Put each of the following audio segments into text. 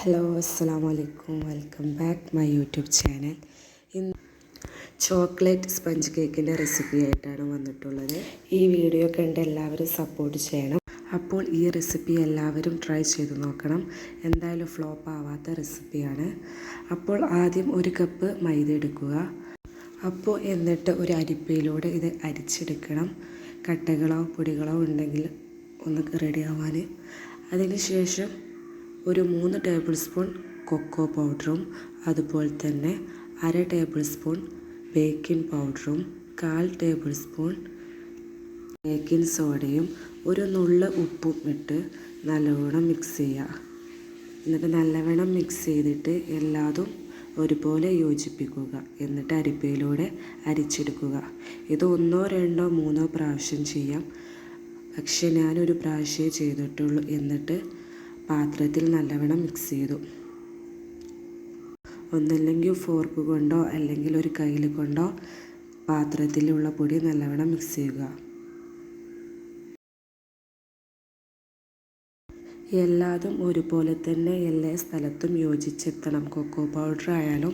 Hello അസ്സലാമു അലൈക്കും, welcome back my YouTube channel. ഇന്ന് ചോക്ലേറ്റ് സ്പഞ്ച് കേക്കിൻ്റെ റെസിപ്പി ആയിട്ടാണ് വന്നിട്ടുള്ളത്. ഈ വീഡിയോ കണ്ട് എല്ലാവരും സപ്പോർട്ട് ചെയ്യണം. അപ്പോൾ ഈ റെസിപ്പി എല്ലാവരും ട്രൈ ചെയ്ത് നോക്കണം. എന്തായാലും ഫ്ലോപ്പ് ആവാത്ത റെസിപ്പിയാണ്. അപ്പോൾ ആദ്യം 1 കപ്പ് മൈദ എടുക്കുക. എന്നിട്ട് ഒരു അരിപ്പയിലൂടെ ഇത് അരിച്ചെടുക്കണം. കട്ടകളോ പൊടികളോ ഉണ്ടെങ്കിൽ ഒന്ന് റെഡി ആവാൻ. അതിനുശേഷം ഒരു 3 ടേബിൾ സ്പൂൺ കൊക്കോ പൗഡറും അതുപോലെ തന്നെ 1/2 ടേബിൾ സ്പൂൺ ബേക്കിംഗ് പൗഡറും 1/4 ടേബിൾ സ്പൂൺ ബേക്കിംഗ് സോഡയും ഒരു നുള്ള് ഉപ്പും ഇട്ട് നല്ലവണ്ണം മിക്സ് ചെയ്യുക. എന്നിട്ട് നല്ലവണ്ണം മിക്സ് ചെയ്തിട്ട് എല്ലാതും ഒരുപോലെ യോജിപ്പിക്കുക. എന്നിട്ട് അരിപ്പയിലൂടെ അരിച്ചെടുക്കുക. ഇത് 1, 2, 3 പ്രാവശ്യം ചെയ്യാം. പക്ഷേ ഞാനൊരു പ്രാവശ്യമേ ചെയ്തിട്ടുള്ളൂ. എന്നിട്ട് പാത്രത്തിൽ നല്ലവണ്ണം മിക്സ് ചെയ്തു. ഒന്നല്ലെങ്കിൽ ഫോർക്ക് കൊണ്ടോ അല്ലെങ്കിൽ ഒരു കയ്യിൽ കൊണ്ടോ പാത്രത്തിലുള്ള പൊടി നല്ലവണ്ണം മിക്സ് ചെയ്യുക. എല്ലാതും ഒരുപോലെ തന്നെ എല്ലാ സ്ഥലത്തും യോജിച്ചെത്തണം. കൊക്കോ പൗഡർ ആയാലും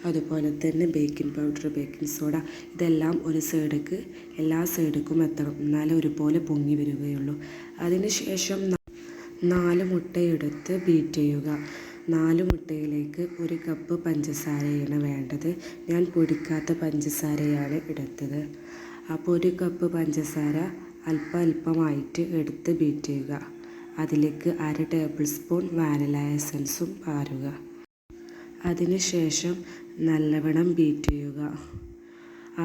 അതുപോലെ തന്നെ ബേക്കിംഗ് പൗഡർ, ബേക്കിംഗ് സോഡ ഇതെല്ലാം ഒരു സൈഡിലേക്ക് എല്ലാ സൈഡിലേക്കും എത്തണം. എന്നാലേ ഒരുപോലെ പൊങ്ങി വരികയുള്ളൂ. അതിനുശേഷം 4 മുട്ടയെടുത്ത് ബീറ്റ് ചെയ്യുക. 4 മുട്ടയിലേക്ക് 1 കപ്പ് പഞ്ചസാരയാണ് വേണ്ടത്. ഞാൻ പൊടിക്കാത്ത പഞ്ചസാരയാണ് എടുത്തത്. അപ്പോൾ 1 കപ്പ് പഞ്ചസാര അല്പമായിട്ട് എടുത്ത് ബീറ്റ് ചെയ്യുക. അതിലേക്ക് 1/2 ടേബിൾ സ്പൂൺ വാനില എസൻസും പാരുക. അതിനുശേഷം നല്ലവണ്ണം ബീറ്റ് ചെയ്യുക.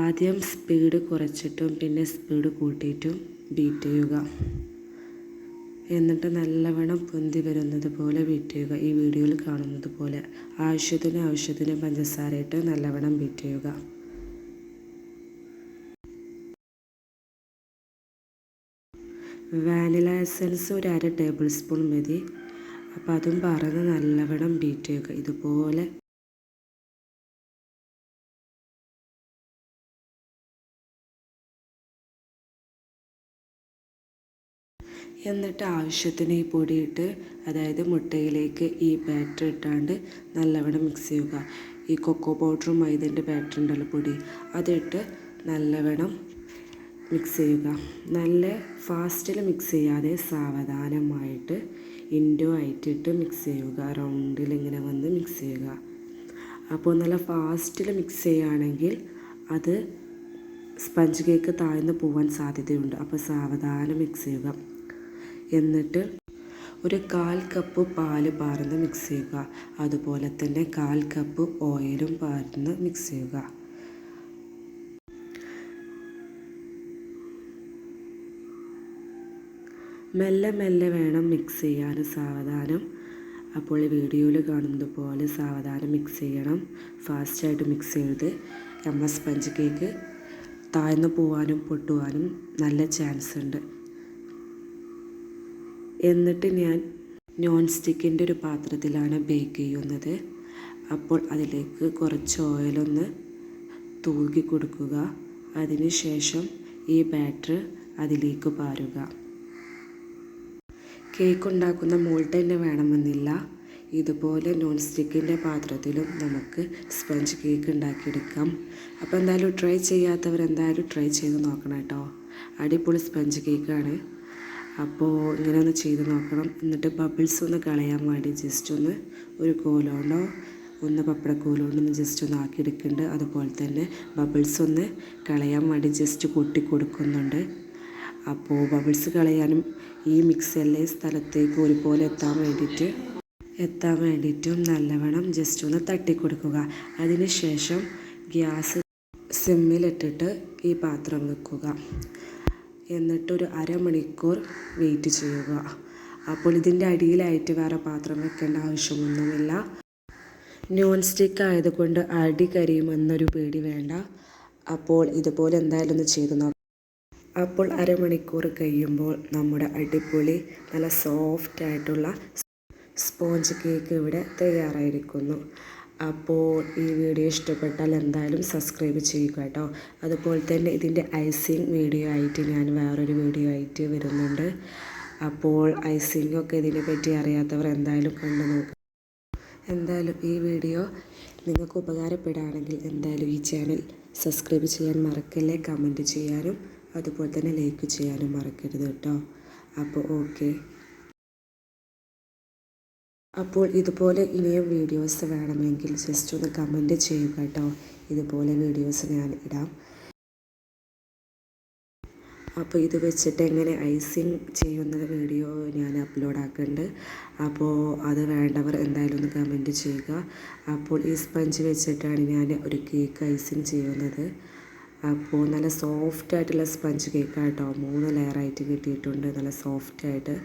ആദ്യം സ്പീഡ് കുറച്ചിട്ടും പിന്നെ സ്പീഡ് കൂട്ടിയിട്ടും ബീറ്റ് ചെയ്യുക. എന്നിട്ട് നല്ലവണ്ണം പൊന്തി വരുന്നത് പോലെ ബീറ്റ് ചെയ്യുക. ഈ വീഡിയോയിൽ കാണുന്നത് പോലെ ആവശ്യത്തിന് പഞ്ചസാര ഇട്ട് നല്ലവണ്ണം ബീറ്റ് ചെയ്യുക. വാനില എസൻസ് ഒരു 1/2 ടേബിൾ സ്പൂൺ മതി. അപ്പോൾ അതും പറഞ്ഞ് നല്ലവണ്ണം ബീറ്റ് ചെയ്യുക. ഇതുപോലെ എന്നിട്ട് ആവശ്യത്തിന് ഈ പൊടിയിട്ട്, അതായത് മുട്ടയിലേക്ക് ഈ ബാറ്റർ ഇട്ടാണ്ട് നല്ലവണ്ണം മിക്സ് ചെയ്യുക. ഈ കൊക്കോ പൗഡറും മൈദൻ്റെ ബാറ്റർ ഉണ്ടല്ലോ പൊടി, അതിട്ട് നല്ലവണ്ണം മിക്സ് ചെയ്യുക. നല്ല ഫാസ്റ്റിൽ മിക്സ് ചെയ്യാതെ സാവധാനമായിട്ട് ഇൻഡോ ആയിട്ടിട്ട് മിക്സ് ചെയ്യുക. റൗണ്ടിൽ ഇങ്ങനെ വന്ന് മിക്സ് ചെയ്യുക. അപ്പോൾ നല്ല ഫാസ്റ്റിൽ മിക്സ് ചെയ്യുകയാണെങ്കിൽ അത് സ്പഞ്ച് കേക്ക് താഴ്ന്നു പോകാൻ സാധ്യതയുണ്ട്. അപ്പോൾ സാവധാനം മിക്സ് ചെയ്യുക. എന്നിട്ട് ഒരു 1/4 കപ്പ് പാല് പാർന്ന് മിക്സ് ചെയ്യുക. അതുപോലെ തന്നെ 1/4 കപ്പ് ഓയിലും പാർന്ന് മിക്സ് ചെയ്യുക. മെല്ലെ വേണം മിക്സ് ചെയ്യാൻ, സാവധാനം. അപ്പോൾ ഈ വീഡിയോയിൽ കാണുന്നത് പോലെ സാവധാനം മിക്സ് ചെയ്യണം. ഫാസ്റ്റായിട്ട് മിക്സ് ചെയ്ത് നമ്മുടെ സ്പഞ്ച് കേക്ക് താഴ്ന്നു പോകാനും പൊട്ടുവാനും നല്ല ചാൻസ് ഉണ്ട്. എന്നിട്ട് ഞാൻ നോൺ സ്റ്റിക്കിൻ്റെ ഒരു പാത്രത്തിലാണ് ബേക്ക് ചെയ്യുന്നത്. അപ്പോൾ അതിലേക്ക് കുറച്ച് ഓയിലൊന്ന് തൂകി കൊടുക്കുക. അതിനുശേഷം ഈ ബാറ്റർ അതിലേക്ക് പാരുക. കേക്ക് ഉണ്ടാക്കുന്ന മോൾഡ് തന്നെ വേണമെന്നില്ല. ഇതുപോലെ നോൺ സ്റ്റിക്കിൻ്റെ പാത്രത്തിലും നമുക്ക് സ്പഞ്ച് കേക്ക് ഉണ്ടാക്കിയെടുക്കാം. അപ്പോൾ എന്തായാലും ട്രൈ ചെയ്യാത്തവർ എന്തായാലും ട്രൈ ചെയ്ത് നോക്കണം കേട്ടോ. അടിപൊളി സ്പഞ്ച് കേക്കാണ്. അപ്പോൾ ഇങ്ങനെ ഒന്ന് ചെയ്ത് നോക്കണം. എന്നിട്ട് ബബിൾസ് ഒന്ന് കളയാൻ വേണ്ടി ജസ്റ്റ് ഒന്ന് ഒരു കോലോണ്ടോ പപ്പടക്കോലോണ്ടോ ഒന്ന് ജസ്റ്റ് ഒന്ന് ആക്കിയെടുക്കുന്നുണ്ട്. അതുപോലെ തന്നെ ബബിൾസ് ഒന്ന് കളയാൻ വേണ്ടി ജസ്റ്റ് കൊട്ടി കൊടുക്കുന്നുണ്ട്. അപ്പോൾ ബബിൾസ് കളയാനും ഈ മിക്സ് എല്ലാ സ്ഥലത്തേക്ക് ഒരുപോലെ എത്താൻ വേണ്ടിയിട്ടും നല്ലവണ്ണം ജസ്റ്റ് ഒന്ന് തട്ടിക്കൊടുക്കുക. അതിനുശേഷം ഗ്യാസ് സിമ്മിലിട്ടിട്ട് ഈ പാത്രം വെക്കുക. എന്നിട്ടൊരു 1/2 മണിക്കൂർ വെയിറ്റ് ചെയ്യുക. അപ്പോൾ ഇതിൻ്റെ അടിയിലായിട്ട് വേറെ പാത്രം വെക്കേണ്ട ആവശ്യമൊന്നുമില്ല. നോൺ സ്റ്റിക്ക് ആയതുകൊണ്ട് അടി കരിയുമെന്നൊരു പേടി വേണ്ട. അപ്പോൾ ഇതുപോലെ എന്തായാലും ഒന്ന് ചെയ്ത് നോക്കാം. അപ്പോൾ 1/2 മണിക്കൂർ കഴിയുമ്പോൾ നമ്മുടെ അടിപൊളി നല്ല സോഫ്റ്റ് ആയിട്ടുള്ള സ്പോഞ്ച് കേക്ക് ഇവിടെ തയ്യാറായിരിക്കുന്നു. അപ്പോൾ ഈ വീഡിയോ ഇഷ്ടപ്പെട്ടാൽ എന്തായാലും സബ്സ്ക്രൈബ് ചെയ്യുക കേട്ടോ. അതുപോലെ തന്നെ ഇതിൻ്റെ ഐസിങ് വീഡിയോ ആയിട്ട് ഞാൻ വേറൊരു വീഡിയോ ആയിട്ട് വരുന്നുണ്ട്. അപ്പോൾ ഐസിങ്ങൊക്കെ ഇതിനെപ്പറ്റി അറിയാത്തവർ എന്തായാലും കണ്ടു നോക്കുക. എന്തായാലും ഈ വീഡിയോ നിങ്ങൾക്ക് ഉപകാരപ്പെടുകയാണെങ്കിൽ എന്തായാലും ഈ ചാനൽ സബ്സ്ക്രൈബ് ചെയ്യാൻ മറക്കല്ലേ, കമൻറ്റ് ചെയ്യാനും അതുപോലെ തന്നെ ലൈക്ക് ചെയ്യാനും മറക്കരുത് കേട്ടോ. അപ്പോൾ ഓക്കെ. അപ്പോൾ ഇതുപോലെ ഇനിയും വീഡിയോസ് വേണമെങ്കിൽ ജസ്റ്റ് ഒന്ന് കമൻറ്റ് ചെയ്യുക കേട്ടോ. ഇതുപോലെ വീഡിയോസ് ഞാൻ ഇടാം. അപ്പോൾ ഇത് വെച്ചിട്ട് എങ്ങനെ ഐസിങ് ചെയ്യുന്ന വീഡിയോ ഞാൻ അപ്ലോഡ് ആക്കുന്നുണ്ട്. അപ്പോൾ അത് വേണ്ടവർ എന്തായാലും ഒന്ന് കമൻറ്റ് ചെയ്യുക. അപ്പോൾ ഈ സ്പഞ്ച് വെച്ചിട്ടാണ് ഞാൻ ഒരു കേക്ക് ഐസിങ് ചെയ്യുന്നത്. അപ്പോൾ നല്ല സോഫ്റ്റായിട്ടുള്ള സ്പഞ്ച് കേക്കാണ് കേട്ടോ. 3 ലെയറായിട്ട് കിട്ടിയിട്ടുണ്ട്. നല്ല സോഫ്റ്റായിട്ട്,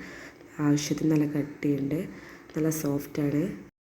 ആവശ്യത്തിന് നല്ല കട്ടിയുണ്ട്, നല്ല സോഫ്റ്റാണ്.